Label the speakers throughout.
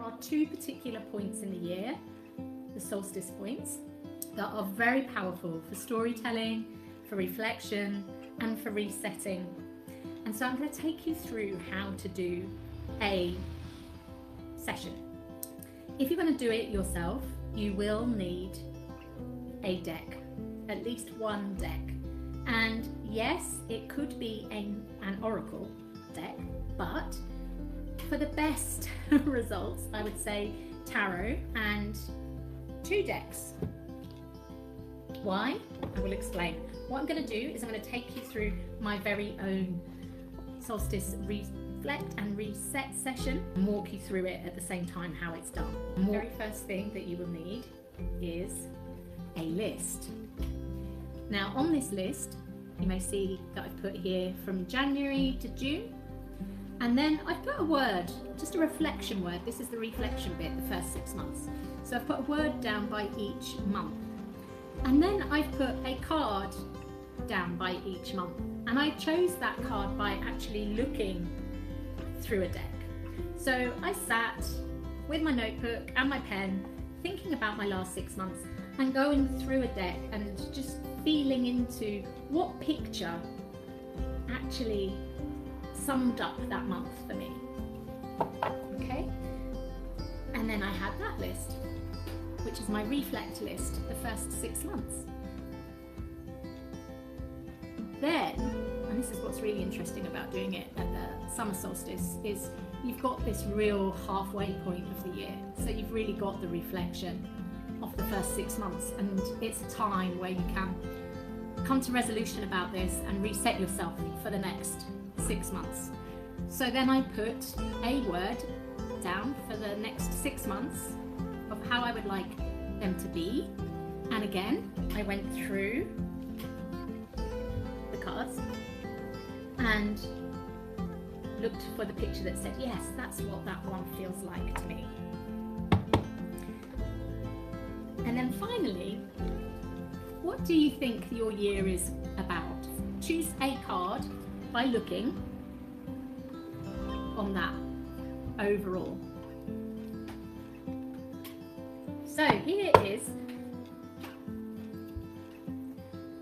Speaker 1: are two particular points in the year, the solstice points, that are very powerful for storytelling, for reflection, and for resetting. And so I'm going to take you through how to do a session. If you're going to do it yourself, you will need a deck, at least one deck. And yes, it could be an oracle deck, but for the best results, I would say tarot and 2 decks. Why? I will explain. What I'm going to do is I'm going to take you through my very own solstice reflect and reset session and walk you through it at the same time how it's done. The very first thing that you will need is a list. Now on this list, you may see that I've put here from January to June, and then I've put a word, just a reflection word. This is the reflection bit, the first 6 months. So I've put a word down by each month. And then I've put a card down by each month. And I chose that card by actually looking through a deck. So I sat with my notebook and my pen, thinking about my last 6 months and going through a deck and just feeling into what picture actually summed up that month for me. Okay? And then I had that list, which is my reflect list, the first 6 months. Then, and this is what's really interesting about doing it at the summer solstice, is you've got this real halfway point of the year. So you've really got the reflection of the first 6 months, and it's a time where you can come to resolution about this and reset yourself for the next 6 months. So then I put a word down for the next 6 months of how I would like them to be. And again, I went through the cards and looked for the picture that said, yes, that's what that one feels like to me. And then finally, what do you think your year is about? Choose a card by looking on that overall. So here is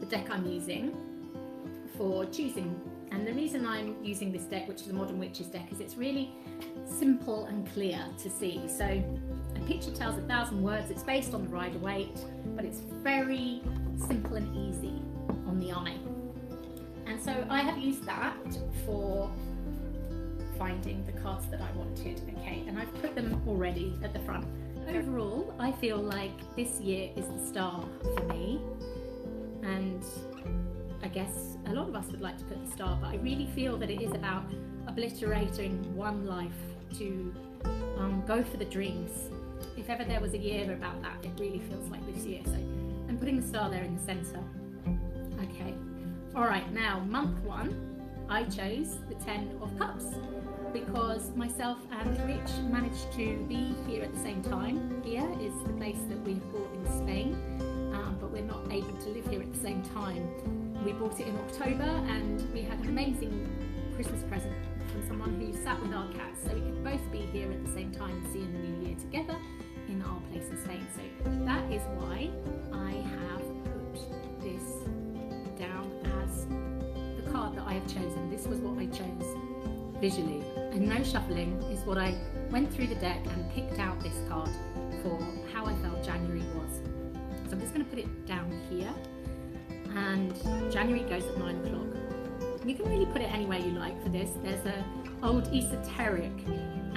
Speaker 1: the deck I'm using for choosing. And the reason I'm using this deck, which is a Modern Witches deck, is it's really simple and clear to see. So a picture tells 1,000 words. It's based on the Rider-Waite, but it's very simple and easy on the eye. And so I have used that for finding the cards that I wanted. Okay, and I've put them already at the front. Overall, I feel like this year is the star for me, and I guess a lot of us would like to put the star, but I really feel that it is about obliterating one life to go for the dreams. If ever there was a year about that, it really feels like this year. So I'm putting the star there in the centre. Okay, all right, now month 1, I chose the 10 of Cups, because myself and Rich managed to be here at the same time. Here is the place that we've bought in Spain, but we're not able to live here at the same time. We bought it in October, and we had an amazing Christmas present from someone who sat with our cats, so we could both be here at the same time and see in the new year together in our place in Spain. So that is why I have put this down as the card that I have chosen. This was what I chose visually, and no shuffling is what I went through the deck and picked out this card for how I felt January was. So I'm just going to put it down here, and January goes at 9 o'clock. You can really put it anywhere you like for this. There's an old esoteric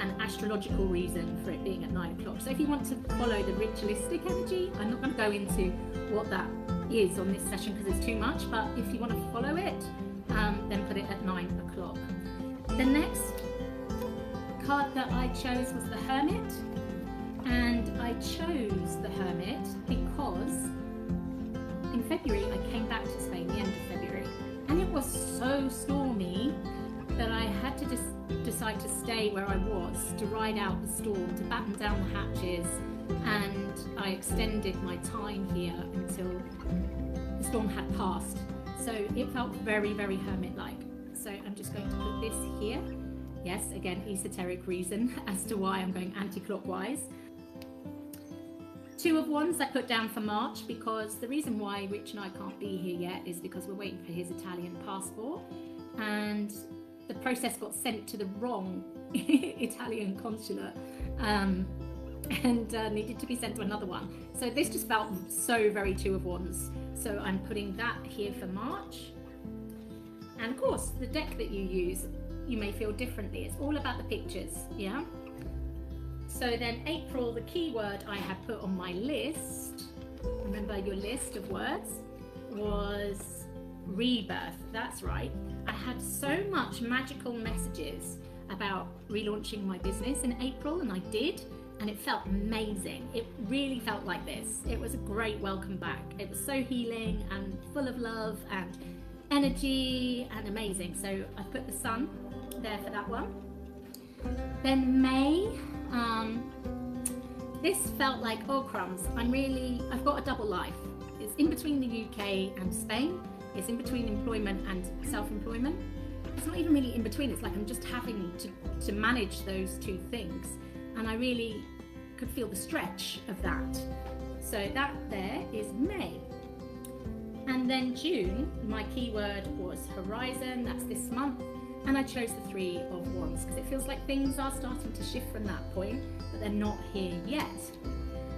Speaker 1: and astrological reason for it being at 9 o'clock. So if you want to follow the ritualistic energy, I'm not going to go into what that is on this session because it's too much, but if you want to follow it, then put it at 9 o'clock. The next card that I chose was the Hermit, and I chose the Hermit because in February I came back to Spain, the end of February, and it was so stormy that I had to just decide to stay where I was, to ride out the storm, to batten down the hatches, and I extended my time here until the storm had passed. So it felt very, very hermit-like. So I'm just going to put this here Yes, again, esoteric reason as to why I'm going anti-clockwise. 2 of Wands I put down for March, because the reason why Rich and I can't be here yet is because we're waiting for his Italian passport, and the process got sent to the wrong Italian consulate and needed to be sent to another one. So this just felt so very 2 of Wands. So I'm putting that here for March. And of course, the deck that you use, you may feel differently. It's all about the pictures, yeah? So then April, the keyword I had put on my list, remember your list of words, was rebirth. That's right. I had so much magical messages about relaunching my business in April, and I did, and it felt amazing. It really felt like this. It was a great welcome back. It was so healing and full of love and energy and amazing. So I put the sun there for that one. Then May, this felt like, oh crumbs, I've got a double life. It's in between the UK and Spain. It's in between employment and self-employment. It's not even really in between, it's like I'm just having to manage those 2 things. And I really could feel the stretch of that. So that there is May. And then June, my keyword was horizon, that's this month. And I chose the 3 of Wands because it feels like things are starting to shift from that point, but they're not here yet.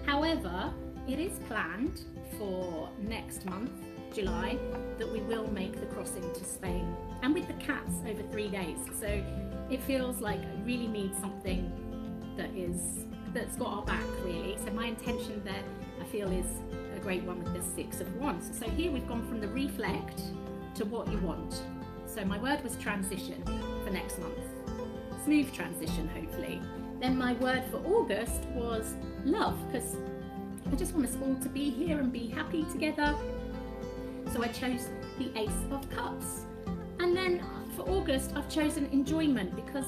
Speaker 1: However, it is planned for next month, July, that we will make the crossing to Spain, and with the cats over 3 days. So it feels like I really need something that's got our back, really. So my intention there, I feel, is a great one with the 6 of Wands. So here we've gone from the reflect to what you want. So my word was transition for next month. Smooth transition, hopefully. Then my word for August was love, because I just want us all to be here and be happy together. So I chose the Ace of Cups. And then for August, I've chosen enjoyment, because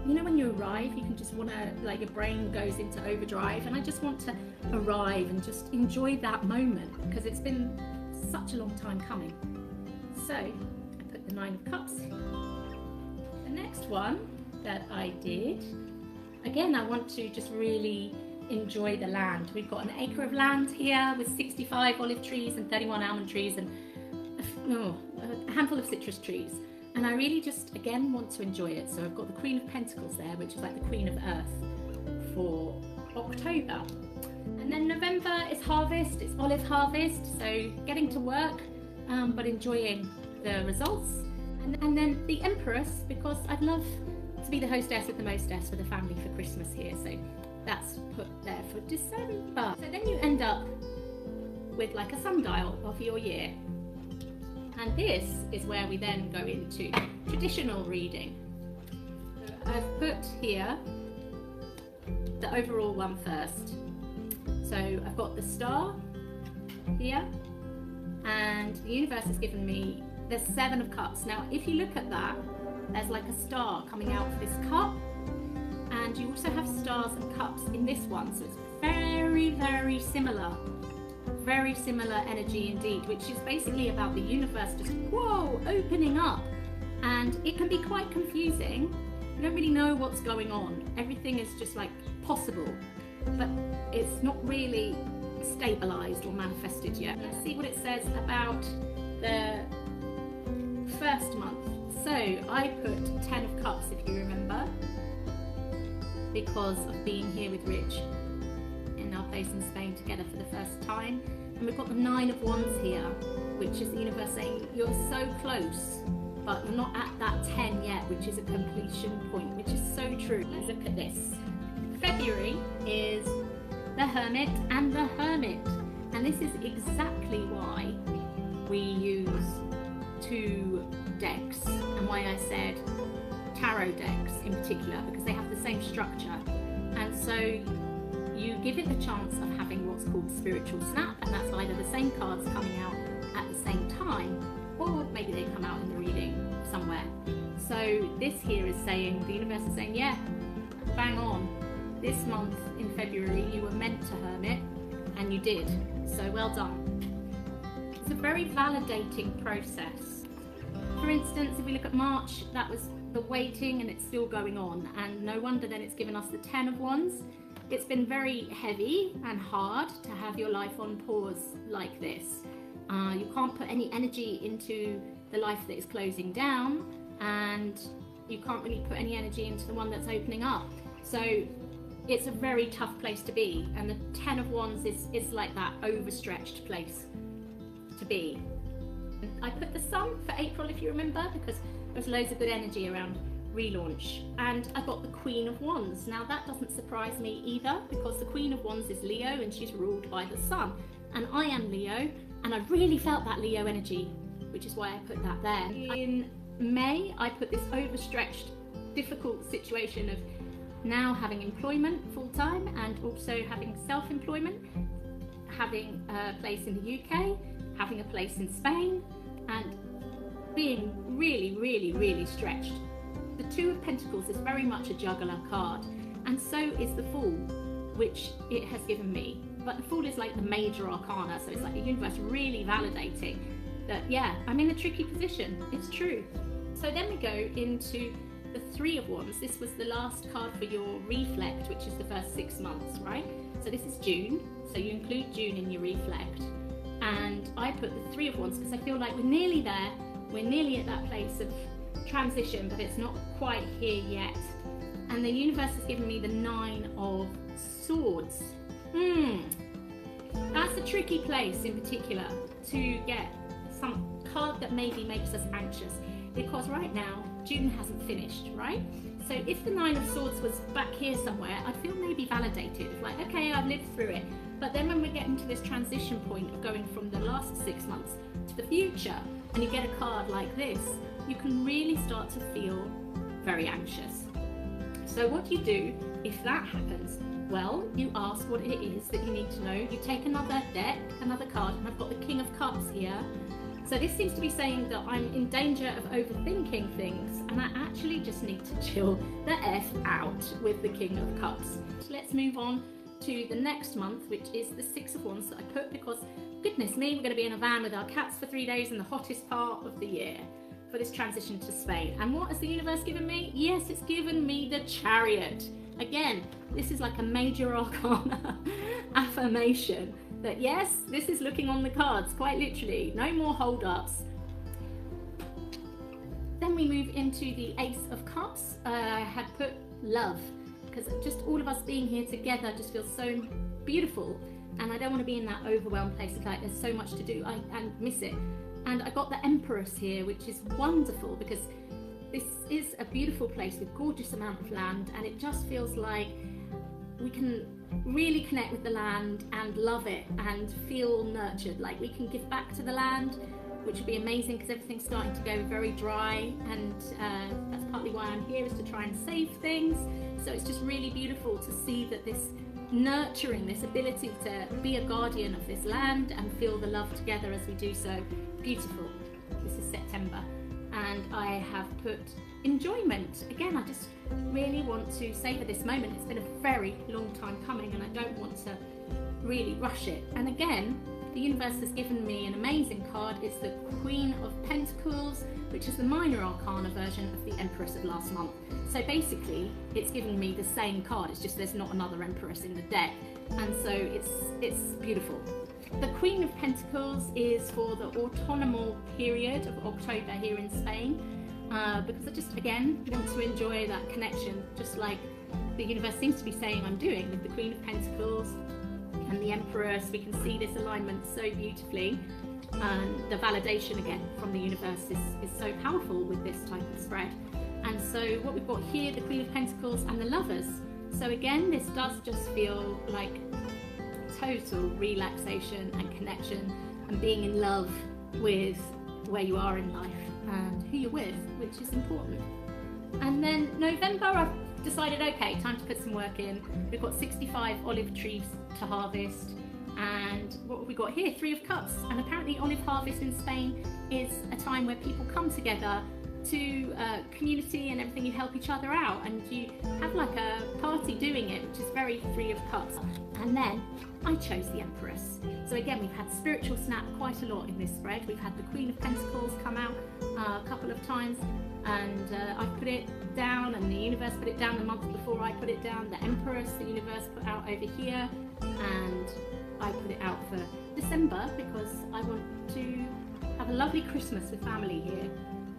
Speaker 1: you know when you arrive, you can just want to, like, your brain goes into overdrive, and I just want to arrive and just enjoy that moment, because it's been such a long time coming. So I put the 9 of Cups. The next one that I did, again, I want to just really enjoy the land. We've got an acre of land here with 65 olive trees and 31 almond trees and a handful of citrus trees. And I really just, again, want to enjoy it. So I've got the Queen of Pentacles there, which is like the Queen of Earth for October. And then November is harvest, it's olive harvest. So getting to work, but enjoying the results. And then the Empress, because I'd love to be the hostess with the mostess for the family for Christmas here. So that's put there for December. So then you end up with like a sundial of your year. And this is where we then go into traditional reading. So I've put here the overall one first. So I've got the star here, and the universe has given me the 7 of Cups. Now, if you look at that, there's like a star coming out of this cup, and you also have stars and cups in this one. So it's very, very similar. Very similar energy indeed, which is basically about the universe just, whoa, opening up. And it can be quite confusing. You don't really know what's going on. Everything is just like possible, but it's not really stabilized or manifested yet. Let's see what it says about the first month. So I put 10 of Cups, if you remember, because of being here with Rich in our place in Spain together for the first time. And we've got the 9 of Wands here, which is the universe saying you're so close, but you're not at that 10 yet, which is a completion point, which is so true. Let's look at this. February is the Hermit and the Hermit, and this is exactly why we use 2 decks, and why I said tarot decks in particular, because they have the same structure. And so you give it the chance of having what's called spiritual snap, and that's either the same cards coming out at the same time, or maybe they come out in the reading somewhere. So this here is saying, the universe is saying, yeah, bang on. This month in February you were meant to hermit, and you did. So well done. It's a very validating process. For instance, if we look at March, that was the waiting and it's still going on, and no wonder then it's given us the 10 of Wands. It's been very heavy and hard to have your life on pause like this. You can't put any energy into the life that is closing down, and you can't really put any energy into the one that's opening up. So it's a very tough place to be, and the 10 of Wands is like that overstretched place to be. I put the Sun for April, if you remember, because there's loads of good energy around relaunch, and I got the Queen of Wands. Now that doesn't surprise me either, because the Queen of Wands is Leo and she's ruled by the Sun, and I am Leo, and I really felt that Leo energy, which is why I put that there. In May, I put this overstretched, difficult situation of now having employment full-time and also having self-employment, having a place in the UK, having a place in Spain, and being really stretched. The Two of Pentacles is very much a juggler card, and so is the Fool, which it has given me. But the Fool is like the major arcana, so it's like the universe really validating that, yeah, I'm in a tricky position. It's true. So then we go into the Three of Wands. This was the last card for your reflect, which is the first 6 months, right? So this is June, so you include June in your reflect. And I put the Three of Wands because I feel like we're nearly there. We're nearly at that place of transition, but it's not quite here yet. And the universe has given me the Nine of Swords. That's a tricky place in particular to get some card that maybe makes us anxious, because right now June hasn't finished, right? So if the Nine of Swords was back here somewhere, I'd feel maybe validated, like, okay, I've lived through it. But then when we're getting to this transition point of going from the last 6 months to the future, and you get a card like this, you can really start to feel very anxious. So what do you do if that happens? Well, you ask what it is that you need to know. You take another deck, another card, and I've got the King of Cups here. So this seems to be saying that I'm in danger of overthinking things, and I actually just need to chill the F out with the King of Cups. So let's move on to the next month, which is the Six of Wands that I put because, goodness me, we're going to be in a van with our cats for 3 days in the hottest part of the year for this transition to Spain. And what has the universe given me? Yes, it's given me the Chariot. Again, this is like a major arcana affirmation that yes, this is looking on the cards, quite literally. No more hold-ups. Then we move into the Ace of Cups. I had put love, because just all of us being here together just feels so beautiful, and I don't want to be in that overwhelmed place of like there's so much to do and miss it. And I got the Empress here, which is wonderful because this is a beautiful place with gorgeous amount of land, and it just feels like we can really connect with the land and love it and feel nurtured, like we can give back to the land, which would be amazing because everything's starting to go very dry, and that's partly why I'm here, is to try and save things. So it's just really beautiful to see that this nurturing, this ability to be a guardian of this land and feel the love together as we do so. Beautiful. This is September, and I have put enjoyment. Again, I just really want to savor this moment. It's been a very long time coming, and I don't want to really rush it. And again, the universe has given me an amazing card. It's the Queen of Pentacles, which is the minor arcana version of the Empress of last month. So basically, it's giving me the same card. It's just there's not another Empress in the deck, and so it's beautiful. The Queen of Pentacles is for the autumnal period of October here in Spain, because I just, again, want to enjoy that connection, just like the universe seems to be saying I'm doing with the Queen of Pentacles and the Empress. We can see this alignment so beautifully, and the validation again from the universe is so powerful with this type of spread. And so what we've got here, the Queen of Pentacles and the Lovers. So again, this does just feel like total relaxation and connection and being in love with where you are in life and who you're with, which is important. And then November, I've decided, okay, time to put some work in. We've got 65 olive trees to harvest, and what have we got here? 3 of Cups. And apparently olive harvest in Spain is a time where people come together to community and everything. You help each other out, and you have like a party doing it, which is very 3 of Cups. And then I chose the Empress. So again, we've had spiritual snap quite a lot in this spread. We've had the Queen of Pentacles come out a couple of times, and I've put it down, and the universe put it down the month before I put it down. The Empress, the universe put out over here, and I put it out for December because I want to have a lovely Christmas with family here.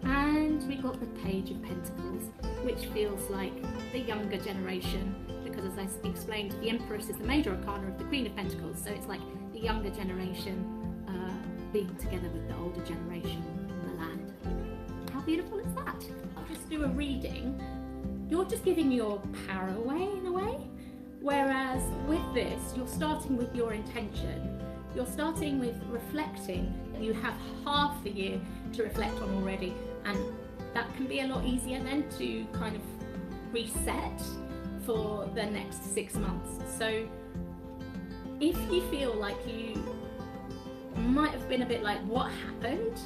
Speaker 1: And we got the Page of Pentacles, which feels like the younger generation, because as I explained, the Empress is the major arcana of the Queen of Pentacles, so it's like the younger generation being together with the older generation in the land. How beautiful is that? I'll just do a reading. You're just giving your power away in a way, whereas with this, you're starting with your intention. You're starting with reflecting. You have half the year to reflect on already, and that can be a lot easier then to kind of reset for the next 6 months. So if you feel like you might have been a bit like, what happened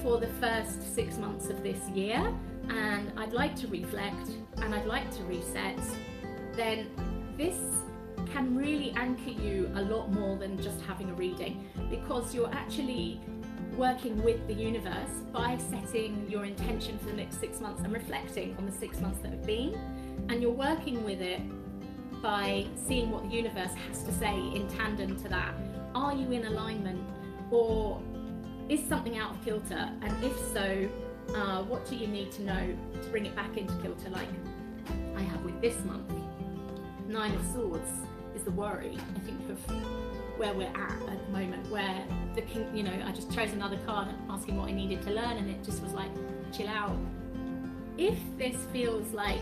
Speaker 1: for the first 6 months of this year, and I'd like to reflect and I'd like to reset, then this can really anchor you a lot more than just having a reading, because you're actually working with the universe by setting your intention for the next 6 months and reflecting on the 6 months that have been, and you're working with it by seeing what the universe has to say in tandem to that. Are you in alignment, or is something out of kilter? And if so, what do you need to know to bring it back into kilter, like I have with this month? 9 of Swords is the worry, I think, of where we're at the moment, where the king, you know, I just chose another card asking what I needed to learn, and it just was like, chill out. If this feels like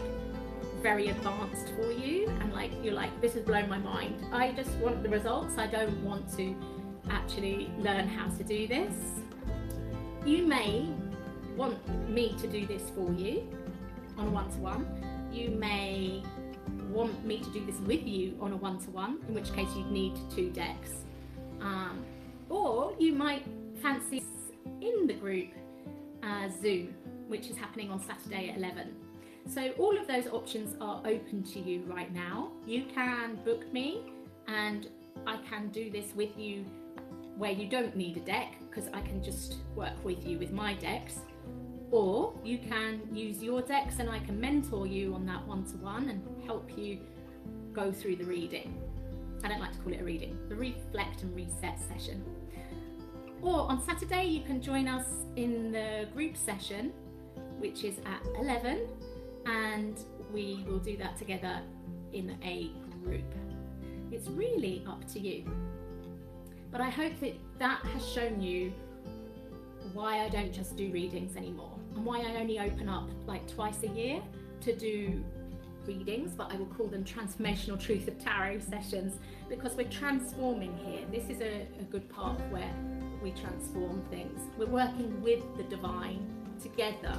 Speaker 1: very advanced for you, and like you're like, this has blown my mind, I just want the results, I don't want to actually learn how to do this, you may want me to do this for you on a one-to-one. You may want me to do this with you on a one-to-one, in which case you'd need 2 decks. Or you might fancy in the group Zoom, which is happening on Saturday at 11. So all of those options are open to you right now. You can book me and I can do this with you where you don't need a deck, because I can just work with you with my decks. Or you can use your decks and I can mentor you on that one-to-one and help you go through the reading. I don't like to call it a reading, the reflect and reset session. Or on Saturday you can join us in the group session, which is at 11, and we will do that together in a group. It's really up to you. But I hope that that has shown you why I don't just do readings anymore, and why I only open up like twice a year to do readings, but I will call them transformational truth of tarot sessions, because we're transforming here. This is a good part of where we transform things. We're working with the divine together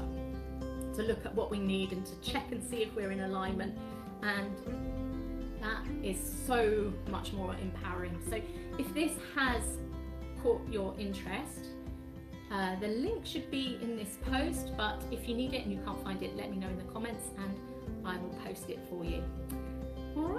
Speaker 1: to look at what we need and to check and see if we're in alignment, and that is so much more empowering. So if this has caught your interest, the link should be in this post, but if you need it and you can't find it, let me know in the comments and I will post it for you. All right.